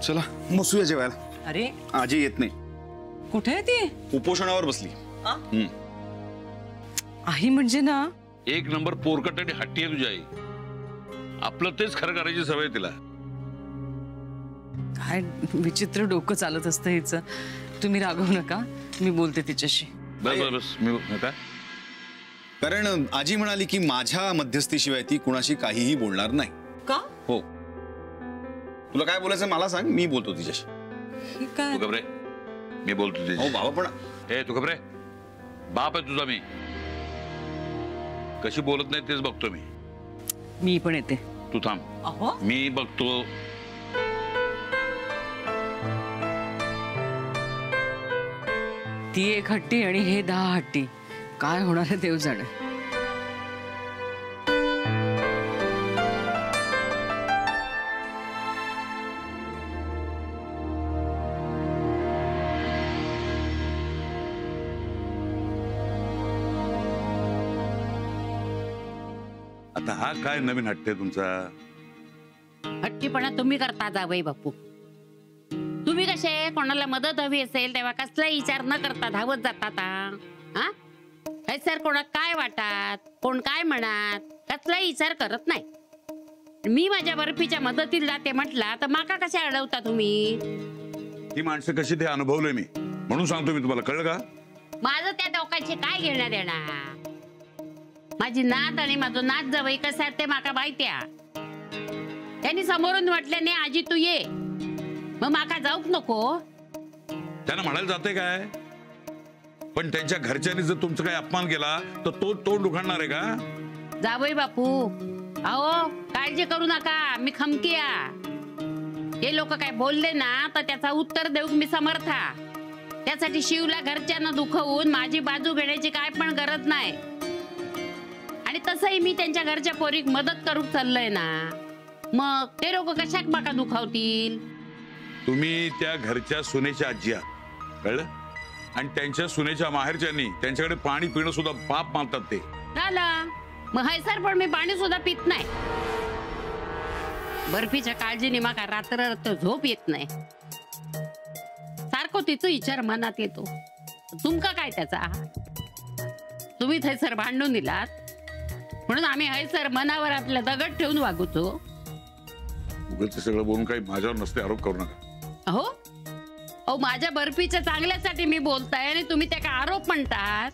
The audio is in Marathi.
चला बसूया जेवायला. अरे आजी येत नाही. कुठे आहे ती? उपोषणावर बसली. आई म्हणजे ना एक नंबर पोरकट आणि हट्टी आहे तुझी आई. आपलं तेच खरं करायची सवय तिला. काय विचित्र डोकं चालत असतं हिचं. तुम्ही रागवू नका, मी बोलते तिच्याशी. बस बस बस मी काय, कारण आजी म्हणाली की माझ्या मध्यस्थीशिवाय ती कुणाशी काहीही बोलणार नाही. का? हो. तुला काय बोलायचं मला सांग, मी बोलतो तिच्याशी. हे काय? तू घबरे, मी बोलतो हो तिच्याशी. बाबा पण ए तू घबरे, बाप आहे तुझा मी. कशी बोलत नाही तेच बघतो मी. मी पण येते. तू थांब. अहो मी बघतो. ती एक हट्टी आणि हे 10 हट्टी. काय होणार आहे देव जाणे. आता हा काय नवीन हट्ट आहे तुमचा? हट्टीपणा तुम्ही करता जावई बापू. तुम्ही कसे कोणाला मदत हवी असेल तेव्हा कसलाही विचार न करता धावत जातात. हा सर कोणा काय वाटत, कोण काय म्हणत, कसलाही विचार करत नाही. मी माझ्या बर्फीच्या मदतीला जाते म्हटला तर माका कसे अडवता तुम्ही? ही माणसं कशी ते अनुभवलंय मी, म्हणून सांगतो मी तुम्हाला. कळलं का? माझं त्या डोक्याचे काय घेण्यात येणार? माझी नात आणि माझं नात जावई कसं आहे ते माका माहित्या. त्यांनी समोरून म्हटल्याने आजी तू ये, मग माका जाऊक नको? त्यांना म्हणायला जाते काय? पण त्यांच्या घरच्यांनी जर तुमचा काही अपमान केला तर तो तोंड उघडणार आहे का? जावई बापू अहो काळजी करू नका, मी खमकीया. हे लोक काय बोलले ना तर त्याचा उत्तर देऊक मी समर्था. त्यासाठी शिवला घरच्यांना दुखवून माझी बाजू घेण्याची काय पण गरज नाही. आणि तसंही मी त्यांच्या घरच्या पोरीक मदत करू चाललोय ना, मग ते लोक कशाक माका दुखावतील? तुम्ही त्या घरच्या सुनेच्या आजी आहात, कळलं? आणि त्यांच्या सुनेच्या माहेरच्यांनी त्यांच्याकडे पाणी पिणं सुद्धा पाप मानतात ते. झालं मग हैसर पण मी पाणी सुद्धा पित नाही. बर्फीच्या काळजीने माका रात्र झोप येत नाही. सारखं तिचा विचार मनात येतो. तुमका काय त्याचा? तुम्ही थैसर भांडून दिलात म्हणून आम्ही हैसर मनावर आपल्या दगड ठेवून वागूतो. उगाच सगळं बोलून काही माझ्यावर नसते आरोप करू नका. अहो माझ्या बर्फीच्या चांगल्यासाठी मी बोलताय आणि तुम्ही त्या आरोप म्हणतात.